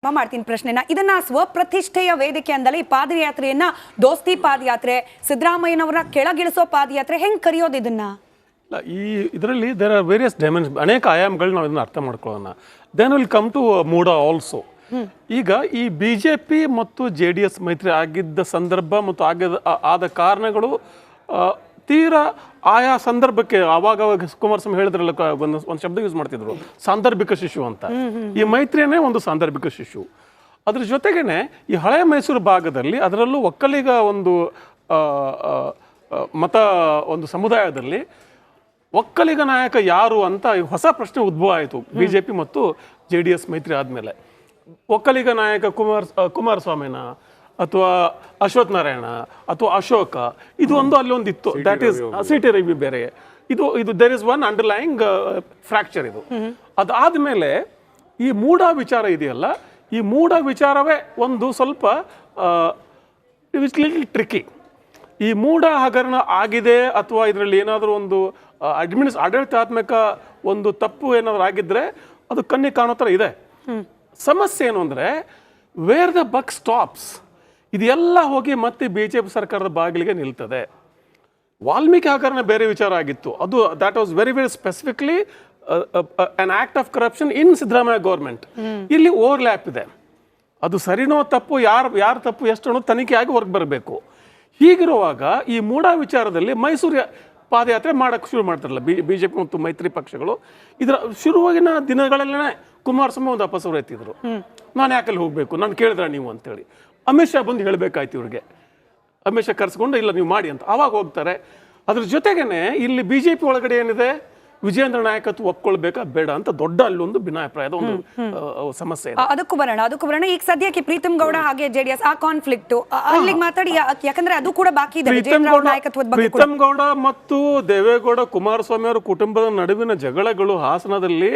ಮಾಡ್ತೀನಿ ಪ್ರಶ್ನೆನ ಇದನ್ನ ಸ್ವಪ್ರತಿಷ್ಠೆಯ ವೇದಿಕೆ ಅಂದಲ್ಲ ಈ ಪಾದಯಾತ್ರೆಯನ್ನ ದೋಸ್ತಿ ಪಾದಯಾತ್ರೆ ಸಿದ್ದರಾಮಯ್ಯನವರ ಕೆಳಗಿಳಿಸೋ ಪಾದಯಾತ್ರೆ ಹೆಂಗ್ ಕರೆಯೋದು ಇದನ್ನ ಈ ಇದರಲ್ಲಿ ದೇರ್ ಆರ್ ವೇರಿಯಸ್ ಡೈಮೆನ್ಷನ್ ಅನೇಕ ಆಯಾಮಗಳು ನಾವು ಇದನ್ನ ಅರ್ಥ ಮಾಡ್ಕೊಳ್ಳೋಣ then will come to MUDA also ಈಗ ಈ ಬಿಜೆಪಿ ಮತ್ತು JDS ಮೈತ್ರಿ ಆಗಿದ್ದ ಸಂದರ್ಭ ಮತ್ತು ಆದ ಕಾರಣಗಳು ತೀರಾ ಆಯಾ ಸಂದರ್ಭಕ್ಕೆ ಆವಾಗ ಕುಮಾರಸ್ವಾಮಿ ಹೇಳಿದ್ರಲ್ಲ ಒಂದು ಶಬ್ದ ಯೂಸ್ ಮಾಡ್ತಿದ್ರು ಸಾಂದರ್ಭಿಕ ಶಿಶು ಅಂತ ಈ ಮೈತ್ರಿಯೇ ಒಂದು ಸಾಂದರ್ಭಿಕ ಶಿಶು ಅದ್ರ ಜೊತೆಗೇನೆ ಈ ಹಳೆ ಮೈಸೂರು ಭಾಗದಲ್ಲಿ ಅದರಲ್ಲೂ ಒಕ್ಕಲಿಗ ಒಂದು ಮತ ಒಂದು ಸಮುದಾಯದಲ್ಲಿ ಒಕ್ಕಲಿಗ ನಾಯಕ ಯಾರು ಅಂತ ಹೊಸ ಪ್ರಶ್ನೆ ಉದ್ಭವ ಆಯಿತು ಬಿಜೆಪಿ ಮತ್ತು JDS ಮೈತ್ರಿ ಆದಮೇಲೆ ಒಕ್ಕಲಿಗ ನಾಯಕ ಕುಮಾರಸ್ವಾಮಿನ ಅಥವಾ ಅಶ್ವಥ್ ನಾರಾಯಣ ಅಥವಾ ಅಶೋಕ ಇದು ಒಂದು ಅಲ್ಲಿ ಒಂದು ಇತ್ತು ದಟ್ ಈಸ್ CT ರವಿ ಬೇರೆ ಇದು there is one underlying fracture ಇದು ಅದಾದ್ಮೇಲೆ ಈ ಮೂಢ ವಿಚಾರ ಇದೆಯಲ್ಲ ಈ ಮೂಢ ವಿಚಾರವೇ ಒಂದು ಸ್ವಲ್ಪ ಲಿಟಲ್ ಟ್ರಿಕಿ ಈ ಮೂಢ ಹಗರಣ ಆಗಿದೆ ಅಥವಾ ಇದರಲ್ಲಿ ಏನಾದರೂ ಒಂದು ಆಡಳಿತಾತ್ಮಕ ಒಂದು ತಪ್ಪು ಏನಾದರೂ ಆಗಿದ್ರೆ ಅದು ಕಣ್ಣಿಗೆ ಕಾಣೋ ಥರ ಇದೆ ಸಮಸ್ಯೆ ಏನು ಅಂದರೆ ವೇರ್ ದ ಬಕ್ ಸ್ಟಾಪ್ಸ್ ಇದೆಲ್ಲ ಹೋಗಿ ಮತ್ತೆ ಬಿಜೆಪಿ ಸರ್ಕಾರದ ಬಾಗಿಲಿಗೆ ನಿಲ್ತದೆ ವಾಲ್ಮೀಕಿ ಹಗರಣ ಬೇರೆ ವಿಚಾರ ಆಗಿತ್ತು ಅದು that was very very specifically an act of corruption in Siddaramaiah government ಇಲ್ಲಿ ಓವರ್ಲ್ಯಾಪ್ ಇದೆ ಅದು ಸರಿನೋ ತಪ್ಪು ಯಾರ ತಪ್ಪು ಎಷ್ಟು ಅನ್ನೋ ತನಿಖೆ ಆಗಿ ಹೊರಗೆ ಬರಬೇಕು ಹೀಗಿರುವಾಗ ಈ ಮೂಢ ವಿಚಾರದಲ್ಲಿ ಮೈಸೂರು ಪಾದಯಾತ್ರೆ ಮಾಡಕ್ಕೆ ಶುರು ಮಾಡ್ತಾರಲ್ಲ ಬಿಜೆಪಿ ಮತ್ತು ಮೈತ್ರಿ ಪಕ್ಷಗಳು ಇದರ ಶುರುವಾಗಿನ ದಿನಗಳಲ್ಲೇ ಕುಮಾರಸ್ವಾಮಿ ಒಂದು ಅಪಸರು ಎತ್ತಿದ್ರು ನಾನು ಯಾಕಲ್ಲಿ ಹೋಗಬೇಕು ನಾನು ಕೇಳಿದ್ರ ನೀವು ಅಂತೇಳಿ ಅಮಿತ್ ಶಾ ಬಂದು ಹೇಳಬೇಕಾಯ್ತು ಇವ್ರಿಗೆ ಅಮಿತ್ ಶಾ ಕರೆಸ್ಕೊಂಡು ಇಲ್ಲ ನೀವು ಮಾಡಿ ಅಂತ ಆವಾಗ ಹೋಗ್ತಾರೆ ಅದ್ರ ಜೊತೆಗೇನೆ ಇಲ್ಲಿ ಬಿಜೆಪಿ ಒಳಗಡೆ ಏನಿದೆ ವಿಜೇಂದ್ರ ನಾಯಕತ್ವ ಒಪ್ಕೊಳ್ಬೇಕಾ ಬೇಡ ಅಂತ ದೊಡ್ಡ ಅಲ್ಲೊಂದು ಭಿನ್ನಾಭಿಪ್ರಾಯದ ಒಂದು ಸಮಸ್ಯೆ ಇದೆ ಅದಕ್ಕೂ ಬರೋಣ ಈಗ ಸದ್ಯಕ್ಕೆ ಪ್ರೀತಮ್ ಗೌಡ ಹಾಗೆ JDS ಆ ಕಾನ್ಫ್ಲಿಕ್ಟ್ ಅಲ್ಲಿಗೆ ಮಾತಾಡಿ ಯಾಕಂದ್ರೆ ಅದು ಕೂಡ ಬಾಕಿ ಇದೆ ಪ್ರೀತಮ್ ಗೌಡ ಮತ್ತು ದೇವೇಗೌಡ ಕುಮಾರಸ್ವಾಮಿ ಅವರ ಕುಟುಂಬದ ನಡುವಿನ ಜಗಳಗಳು ಹಾಸನದಲ್ಲಿ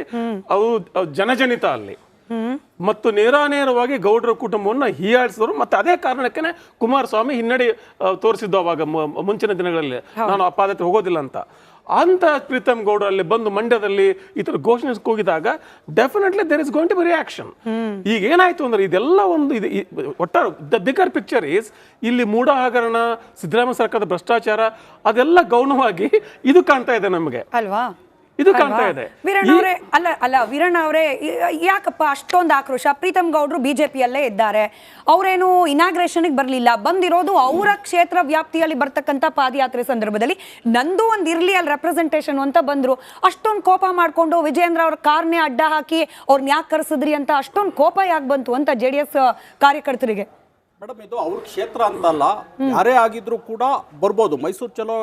ಅವು ಜನಜನಿತ ಅಲ್ಲಿ ಮತ್ತು ನೇರಾನೇರವಾಗಿ ಗೌಡರ ಕುಟುಂಬವನ್ನು ಹೀಯಾಳಿಸಿದ್ರು ಮತ್ತೆ ಅದೇ ಕಾರಣಕ್ಕೆ ಕುಮಾರಸ್ವಾಮಿ ಹಿನ್ನಡೆ ತೋರಿಸಿದ್ದು ಅವಾಗ ಮುಂಚಿನ ದಿನಗಳಲ್ಲಿ ನಾನು ಆ ಪಾದಯಾತ್ರೆ ಹೋಗೋದಿಲ್ಲ ಅಂತ ಪ್ರೀತಮ್ ಗೌಡ ಅಲ್ಲಿ ಬಂದು ಮಂಡ್ಯದಲ್ಲಿ ಈ ತರ ಘೋಷಣೆ ಕೂಗಿದಾಗ definitely there is going to be reaction ಈಗ ಏನಾಯ್ತು ಅಂದ್ರೆ ಇದೆಲ್ಲ ಒಂದು ಒಟ್ಟಾರೆ ದ ಬಿಗರ್ ಪಿಕ್ಚರ್ ಈಸ್ ಇಲ್ಲಿ ಮೂಢ ಹಗರಣ ಸಿದ್ದರಾಮಯ್ಯ ಸರ್ಕಾರದ ಭ್ರಷ್ಟಾಚಾರ ಅದೆಲ್ಲ ಗೌಣವಾಗಿ ಇದು ಕಾಣ್ತಾ ಇದೆ ನಮಗೆ ಅಲ್ವಾ ಇದು ಕಾಣ್ತಾ ಇದೆ ವೀರಣ್ಣ ಅವರೇ ಯಾಕಪ್ಪ ಅಷ್ಟೊಂದು ಆಕ್ರೋಶ ಪ್ರೀತಮ್ ಗೌಡ್ರು ಬಿಜೆಪಿಯಲ್ಲೇ ಇದ್ದಾರೆ ಅವರೇನು ಇನಾಗ್ರೇಷನ್ ಬರ್ಲಿಲ್ಲ ಬಂದಿರೋದು ಅವರ ಕ್ಷೇತ್ರ ವ್ಯಾಪ್ತಿಯಲ್ಲಿ ಬರ್ತಕ್ಕಂಥ ಪಾದಯಾತ್ರೆ ಸಂದರ್ಭದಲ್ಲಿ ನಂದು ಒಂದ್ ಇರ್ಲಿ ಅಲ್ಲಿ ರೆಪ್ರೆಸೆಂಟೇಷನ್ ಅಂತ ಬಂದ್ರು ಅಷ್ಟೊಂದು ಕೋಪ ಮಾಡ್ಕೊಂಡು ವಿಜೇಂದ್ರ ಅವ್ರ ಕಾರ್ನೇ ಅಡ್ಡ ಹಾಕಿ ಅವ್ರನ್ನ ಯಾಕೆ ಕರೆಸಿದ್ರಿ ಅಂತ ಅಷ್ಟೊಂದು ಕೋಪ ಯಾಕೆ ಬಂತು ಅಂತ JDS ಕಾರ್ಯಕರ್ತರಿಗೆ ಮೇಡಮ್ ಇದು ಅವ್ರ ಕ್ಷೇತ್ರ ಅಂತಲ್ಲ ಯಾರೇ ಆಗಿದ್ರು ಕೂಡ ಬರ್ಬೋದು ಮೈಸೂರು ಚಲೋ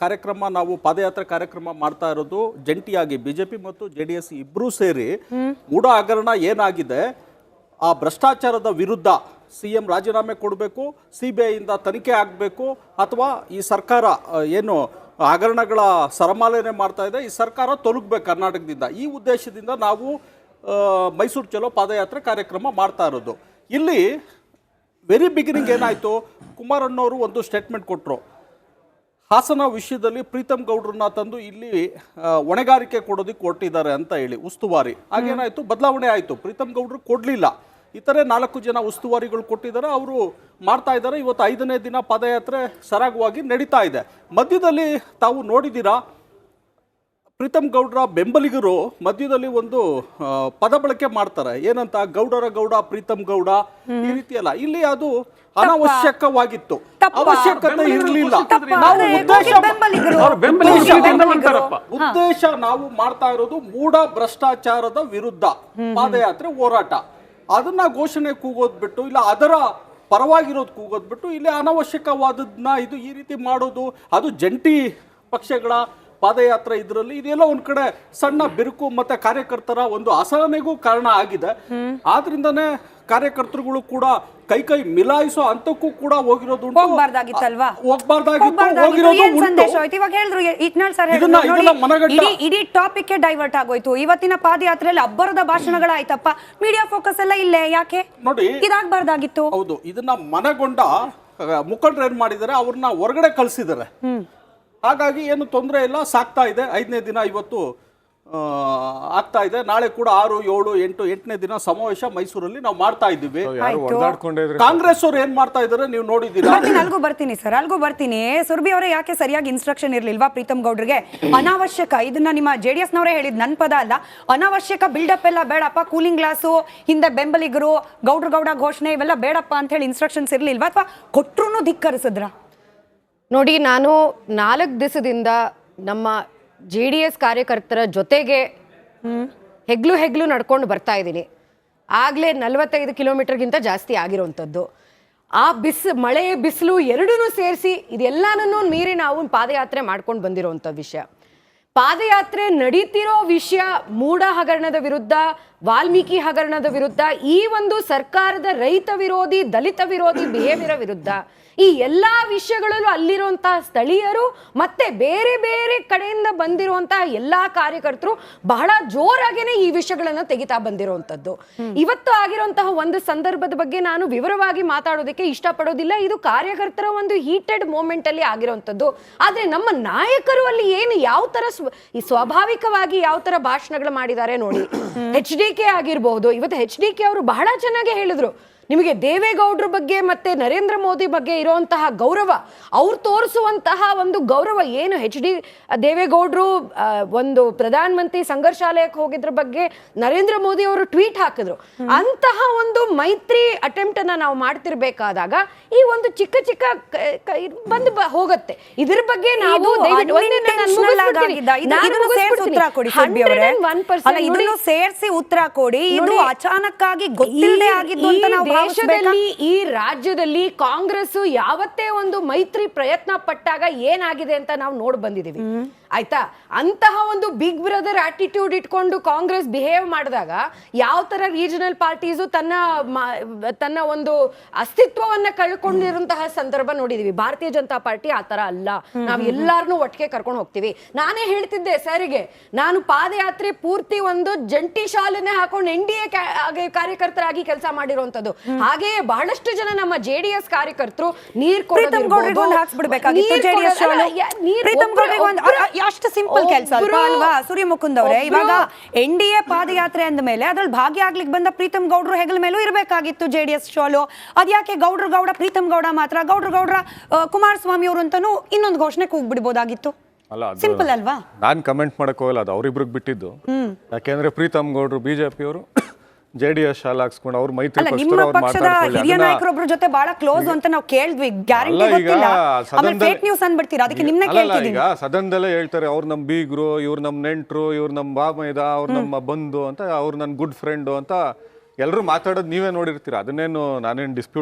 ಕಾರ್ಯಕ್ರಮ ನಾವು ಪಾದಯಾತ್ರೆ ಕಾರ್ಯಕ್ರಮ ಮಾಡ್ತಾ ಇರೋದು ಜಂಟಿಯಾಗಿ ಬಿಜೆಪಿ ಮತ್ತು JDS ಇಬ್ರು ಸೇರಿ ಮೂಢ ಹಗರಣ ಏನಾಗಿದೆ ಆ ಭ್ರಷ್ಟಾಚಾರದ ವಿರುದ್ಧ CM ರಾಜೀನಾಮೆ ಕೊಡಬೇಕು CBI ಇಂದ ತನಿಖೆ ಆಗಬೇಕು ಅಥವಾ ಈ ಸರ್ಕಾರ ಏನು ಹಗರಣಗಳ ಸರಮಾಲನೆ ಮಾಡ್ತಾ ಇದೆ ಈ ಸರ್ಕಾರ ತೊಲಗಬೇಕು ಕರ್ನಾಟಕದಿಂದ ಈ ಉದ್ದೇಶದಿಂದ ನಾವು ಮೈಸೂರು ಚಲೋ ಪಾದಯಾತ್ರೆ ಕಾರ್ಯಕ್ರಮ ಮಾಡ್ತಾ ಇರೋದು ಇಲ್ಲಿ ವೆರಿ ಬಿಗಿನಿಂಗ್ ಏನಾಯಿತು ಕುಮಾರಣ್ಣವರು ಒಂದು ಸ್ಟೇಟ್ಮೆಂಟ್ ಕೊಟ್ಟರು ಹಾಸನ ವಿಷಯದಲ್ಲಿ ಪ್ರೀತಮ್ ಗೌಡ್ರನ್ನ ತಂದು ಇಲ್ಲಿ ಹೊಣೆಗಾರಿಕೆ ಕೊಡೋದಕ್ಕೆ ಕೊಟ್ಟಿದ್ದಾರೆ ಅಂತ ಹೇಳಿ ಉಸ್ತುವಾರಿ ಹಾಗೇನಾಯಿತು ಬದಲಾವಣೆ ಆಯಿತು ಪ್ರೀತಮ್ ಗೌಡ್ರು ಕೊಡಲಿಲ್ಲ ಇತರೆ 4 ಜನ ಉಸ್ತುವಾರಿಗಳು ಕೊಟ್ಟಿದ್ದಾರೆ ಅವರು ಮಾಡ್ತಾ ಇದ್ದಾರೆ ಇವತ್ತು 5ನೇ ದಿನ ಪಾದಯಾತ್ರೆ ಸರಾಗವಾಗಿ ನಡೀತಾ ಇದೆ ಮಧ್ಯದಲ್ಲಿ ತಾವು ನೋಡಿದ್ದೀರಾ ಪ್ರೀತಮ್ ಗೌಡ್ರ ಬೆಂಬಲಿಗರು ಮಧ್ಯದಲ್ಲಿ ಒಂದು ಪದ ಬಳಕೆ ಮಾಡ್ತಾರೆ ಏನಂತ ಗೌಡರ ಗೌಡ ಪ್ರೀತಮ್ ಗೌಡ ಈ ರೀತಿ ಅಲ್ಲ ಇಲ್ಲಿ ಅದು ಅನಾವಶ್ಯಕವಾಗಿತ್ತು ಅವಶ್ಯಕತೆ ಇರಲಿಲ್ಲ ಉದ್ದೇಶ ನಾವು ಮಾಡ್ತಾ ಇರೋದು ಮೂಢ ಭ್ರಷ್ಟಾಚಾರದ ವಿರುದ್ಧ ಪಾದಯಾತ್ರೆ ಹೋರಾಟ ಅದನ್ನ ಘೋಷಣೆ ಕೂಗೋದ್ ಬಿಟ್ಟು ಇಲ್ಲ ಅದರ ಪರವಾಗಿರೋದು ಕೂಗೋದ್ ಬಿಟ್ಟು ಇಲ್ಲಿ ಅನಾವಶ್ಯಕವಾದದ್ನ ಇದು ಈ ರೀತಿ ಮಾಡೋದು ಅದು ಜಂಟಿ ಪಕ್ಷಗಳ ಪಾದಯಾತ್ರೆ ಇದರಲ್ಲಿ ಇದೆಲ್ಲ ಒಂದ್ ಕಡೆ ಸಣ್ಣ ಬಿರುಕು ಮತ್ತೆ ಕಾರ್ಯಕರ್ತರ ಒಂದು ಅಸಹನೆಗೂ ಕಾರಣ ಆಗಿದೆ ಆದ್ರಿಂದನೇ ಕಾರ್ಯಕರ್ತರುಗಳು ಕೂಡ ಕೈ ಮಿಲಾಯಿಸೋ ಹಂತಕ್ಕೂ ಕೂಡ ಹೋಗಿರೋದು ಇಡೀ ಟಾಪಿಕ್ ಡೈವರ್ಟ್ ಆಗೋಯ್ತು ಇವತ್ತಿನ ಪಾದಯಾತ್ರೆಯಲ್ಲಿ ಅಬ್ಬರದ ಭಾಷಣಗಳಾಯ್ತಪ್ಪ ಮೀಡಿಯಾ ಫೋಕಸ್ ಎಲ್ಲ ಇಲ್ಲೇ ಯಾಕೆ ನೋಡಿ ಇದಾಗಬಾರ್ದಾಗಿತ್ತು ಹೌದು ಇದನ್ನ ಮನಗೊಂಡ ಮುಖಂಡರು ಏನ್ ಮಾಡಿದ್ದಾರೆ ಅವ್ರನ್ನ ಹೊರಗಡೆ ಕಳ್ಸಿದ್ದಾರೆ ಹಾಗಾಗಿ ಏನು ತೊಂದರೆ ಇಲ್ಲ ಸಾಕ್ತಾ ಇದೆ 5ನೇ ದಿನ ಇವತ್ತು ಆಗ್ತಾ ಇದೆ. ನಾಳೆ ಕೂಡ 6, 7, 8 8ನೇ ದಿನ ಸಮಾವೇಶ ಮೈಸೂರಲ್ಲಿ ನಾವು ಮಾಡ್ತಾ ಇದ್ದೀವಿ. ಯಾರು ಹೊಡೆದಾಡ್ಕೊಂಡಿದ್ರೆ ಕಾಂಗ್ರೆಸ್ ಅವ್ರು ಏನ್ ಮಾಡ್ತಾ ಇದಾರೆ ನೀವು ನೋಡಿದ್ದೀರಾ? ಅಲ್ಗೂ ಬರ್ತೀನಿ ಸರ್, ಅಲ್ಗೂ ಬರ್ತೀನಿ. ಸುರ್ಭಿ ಅವರೇ, ಯಾಕೆ ಸರಿಯಾಗಿ ಇನ್ಸ್ಟ್ರಕ್ಷನ್ ಇರ್ಲಿಲ್ವಾ ಪ್ರೀತಮ್ ಗೌಡ್ರಿಗೆ? ಅನಾವಶ್ಯಕ, ಇದನ್ನ ನಿಮ್ಮ JDS ನವರೇ ಹೇಳಿದ್, ನನ್ ಪದ ಅಲ್ಲ, ಅನಾವಶ್ಯಕ ಬಿಲ್ಡಪ್ ಎಲ್ಲ ಬೇಡಪ್ಪ, ಕೂಲಿಂಗ್ ಗ್ಲಾಸು, ಹಿಂದೆ ಬೆಂಬಲಿಗರು, ಗೌಡ ಘೋಷಣೆ ಇವೆಲ್ಲ ಬೇಡಪ್ಪ ಅಂತ ಹೇಳಿ ಇನ್ಸ್ಟ್ರಕ್ಷನ್ಸ್ ಇರ್ಲಿಲ್ವಾ, ಅಥವಾ ಕೊಟ್ರು ಧಿಕ್ಕರಿಸಿದ್ರ? ನೋಡಿ, ನಾನು 4 ದಿವಸದಿಂದ ನಮ್ಮ JDS ಕಾರ್ಯಕರ್ತರ ಜೊತೆಗೆ ಹೆಗ್ಲು ನಡ್ಕೊಂಡು ಬರ್ತಾ ಇದ್ದೀನಿ. ಆಗಲೇ 45 ಕಿಲೋಮೀಟರ್ಗಿಂತ ಜಾಸ್ತಿ ಆಗಿರೋವಂಥದ್ದು. ಆ ಮಳೆ ಬಿಸಿಲು ಎರಡೂ ಸೇರಿಸಿ ಇದೆಲ್ಲನೂ ಮೀರಿ ನಾವು ಪಾದಯಾತ್ರೆ ಮಾಡ್ಕೊಂಡು ಬಂದಿರೋವಂಥ ವಿಷಯ. ಪಾದಯಾತ್ರೆ ನಡೀತಿರೋ ವಿಷಯ ಮೂಢ ಹಗರಣದ ವಿರುದ್ಧ, ವಾಲ್ಮೀಕಿ ಹಗರಣದ ವಿರುದ್ಧ, ಈ ಒಂದು ಸರ್ಕಾರದ ರೈತ ವಿರೋಧಿ, ದಲಿತ ವಿರೋಧಿ ಬಿಹೇವಿಯರ್ ವಿರುದ್ಧ, ಈ ಎಲ್ಲ ವಿಷಯಗಳಲ್ಲೂ ಅಲ್ಲಿರುವಂತಹ ಸ್ಥಳೀಯರು ಮತ್ತೆ ಬೇರೆ ಬೇರೆ ಕಡೆಯಿಂದ ಬಂದಿರುವಂತಹ ಎಲ್ಲಾ ಕಾರ್ಯಕರ್ತರು ಬಹಳ ಜೋರಾಗೇನೆ ಈ ವಿಷಯಗಳನ್ನ ತೆಗಿತಾ ಬಂದಿರುವಂತದ್ದು. ಇವತ್ತು ಆಗಿರುವಂತಹ ಒಂದು ಸಂದರ್ಭದ ಬಗ್ಗೆ ನಾನು ವಿವರವಾಗಿ ಮಾತಾಡೋದಕ್ಕೆ ಇಷ್ಟಪಡೋದಿಲ್ಲ. ಇದು ಕಾರ್ಯಕರ್ತರ ಒಂದು ಹೀಟೆಡ್ ಮೂಮೆಂಟ್ ಅಲ್ಲಿ ಆಗಿರುವಂತದ್ದು. ಆದ್ರೆ ನಮ್ಮ ನಾಯಕರು ಅಲ್ಲಿ ಏನು ಯಾವ ತರ ಸ್ವಾಭಾವಿಕವಾಗಿ ಯಾವ ತರ ಭಾಷಣಗಳು ಮಾಡಿದ್ದಾರೆ ನೋಡಿ. HDK ಆಗಿರಬಹುದು, ಇವತ್ತು HDK ಅವರು ಬಹಳ ಚೆನ್ನಾಗಿ ಹೇಳಿದ್ರು, ನಿಮಗೆ ದೇವೇಗೌಡರ ಬಗ್ಗೆ ಮತ್ತೆ ನರೇಂದ್ರ ಮೋದಿ ಬಗ್ಗೆ ಇರುವಂತಹ ಗೌರವ, ಅವ್ರು ತೋರಿಸುವಂತಹ ಒಂದು ಗೌರವ ಏನು, ದೇವೇಗೌಡರು ಒಂದು ಪ್ರಧಾನ ಮಂತ್ರಿ ಸಂಘರ್ಷಾಲಯಕ್ಕೆ ಹೋಗಿದ್ರ ಬಗ್ಗೆ ನರೇಂದ್ರ ಮೋದಿ ಅವರು ಟ್ವೀಟ್ ಹಾಕಿದ್ರು. ಅಂತಹ ಒಂದು ಮೈತ್ರಿ ಅಟೆಂಪ್ಟ್ ಅನ್ನ ನಾವು ಮಾಡ್ತಿರ್ಬೇಕಾದಾಗ ಈ ಒಂದು ಚಿಕ್ಕ ಬಂದು ಹೋಗುತ್ತೆ. ಇದ್ರ ಬಗ್ಗೆ ನಾವು ಸೇರಿಸಿ ಉತ್ತರ ಕೊಡಿ. ಇದು ಅಚಾನಕ್ ಆಗಿ ಗೊತ್ತಿಲ್ಲದೆ ಆಗಿದ್ದು ಅಂತ ನಾವು ದೇಶದಲ್ಲಿ, ಈ ರಾಜ್ಯದಲ್ಲಿ ಕಾಂಗ್ರೆಸ್ ಯಾವತ್ತೇ ಒಂದು ಮೈತ್ರಿ ಪ್ರಯತ್ನ ಪಟ್ಟಾಗ ಏನಾಗಿದೆ ಅಂತ ನಾವು ನೋಡ್ ಬಂದಿದೀವಿ. ಆಯ್ತಾ? ಅಂತಹ ಒಂದು ಬಿಗ್ ಬ್ರದರ್ ಆಟಿಟ್ಯೂಡ್ ಇಟ್ಕೊಂಡು ಕಾಂಗ್ರೆಸ್ ಬಿಹೇವ್ ಮಾಡಿದಾಗ ಯಾವ ತರ ರೀಜನಲ್ ಪಾರ್ಟೀಸು ತನ್ನ ಒಂದು ಅಸ್ತಿತ್ವವನ್ನ ಕಳ್ಕೊಂಡಿರುವಂತಹ ಸಂದರ್ಭ ನೋಡಿದೀವಿ. ಭಾರತೀಯ ಜನತಾ ಪಾರ್ಟಿ ಆ ತರ ಅಲ್ಲ, ನಾವ್ ಎಲ್ಲಾರನ್ನೂ ಒಟ್ಟಿಗೆ ಕರ್ಕೊಂಡು ಹೋಗ್ತೀವಿ. ನಾನೇ ಹೇಳ್ತಿದ್ದೆ ಸರಿಗೆ, ನಾನು ಪಾದಯಾತ್ರೆ ಪೂರ್ತಿ ಒಂದು ಜಂಟಿ ಶಾಲೆನೆ ಹಾಕೊಂಡು NDA ಕಾರ್ಯಕರ್ತರಾಗಿ ಕೆಲಸ ಮಾಡಿರುವಂತದ್ದು. ಹಾಗೆಯೇ ಬಹಳಷ್ಟು ಜನ ನಮ್ಮ JDS ಕಾರ್ಯಕರ್ತರು ಅಷ್ಟು ಸಿಂಪಲ್ ಕೆಲಸ ಅಲ್ವಾ ಸೂರ್ಯ ಮುಕುಂದ್ ಅವರೇ? ಇವಾಗ NDA ಪಾದಯಾತ್ರೆ ಅಂದ ಮೇಲೆ ಅದ್ರಲ್ಲಿ ಭಾಗಿಯಾಗ್ಲಿಕ್ಕೆ ಬಂದ ಪ್ರೀತಮ್ ಗೌಡ್ರು ಹೆಗಲ ಮೇಲೂ ಇರಬೇಕಾಗಿತ್ತು JDS ಶೋಲು. ಅದ್ಯಾಕೆ ಗೌಡ ಪ್ರೀತಮ್ ಗೌಡ ಮಾತ್ರ, ಗೌಡ್ರ ಕುಮಾರಸ್ವಾಮಿ ಅವರು ಅಂತಾನು ಇನ್ನೊಂದು ಘೋಷಣೆ ಕೂಗ್ಬಿಡ್ಬೋದಾಗಿತ್ತು. ಸಿಂಪಲ್ ಅಲ್ವಾ? ನಾನ್ ಕಮೆಂಟ್ ಮಾಡಕ್ ಹೋಗಲ್ಲ, ಅದು ಅವ್ರಿಬ್ರಿಗೆ ಬಿಟ್ಟಿದ್ದು. ಯಾಕೆಂದ್ರೆ ಪ್ರೀತಮ್ ಗೌಡ್ರು BJP ಅವರು JDS ಶಾಲೆ ಹಾಕ್ಸ್ಕೊಂಡು ಅವ್ರ ಮೈತ್ರಿ ನಿಮ್ಮ ಪಕ್ಷದ ಹಿರಿಯ ನಾಯಕರೊಬ್ಬರ ಜೊತೆ ಬಹಳ ಕ್ಲೋಸ್ ಅಂತ ನಾವು ಕೇಳಿದ್ವಿ, ಗ್ಯಾರಂಟಿ ಗೊತ್ತಿಲ್ಲ. ಆಮೇಲೆ ಫೇಕ್ ನ್ಯೂಸ್ ಅನ್ಬಿಡ್ತೀರಾ, ಅದಕ್ಕೆ ನಿಮ್ನೆ ಕೇಳ್ತಿದ್ದೀನಿ. ಈಗ ಸದನದಲ್ಲೇ ಹೇಳ್ತಾರೆ ಅವ್ರು ನಮ್ ಬೀಗ್ರು, ಇವ್ರು ನಮ್ ನೆಂಟ್ರು, ಇವ್ರು ನಮ್ ಬಾಮೈದ, ಅವ್ರು ನಮ್ಮ ಬಂಧು ಅಂತ, ಅವ್ರು ನನ್ ಗುಡ್ ಫ್ರೆಂಡ್ ಅಂತ ಎಲ್ಲರೂ ಮಾತಾಡೋದು ನೀವೇ ನೋಡಿರ್ತೀರಾ. ಅದನ್ನೇನು ನಾನೇನು ಡಿಸ್ಪ್ಯೂಟ್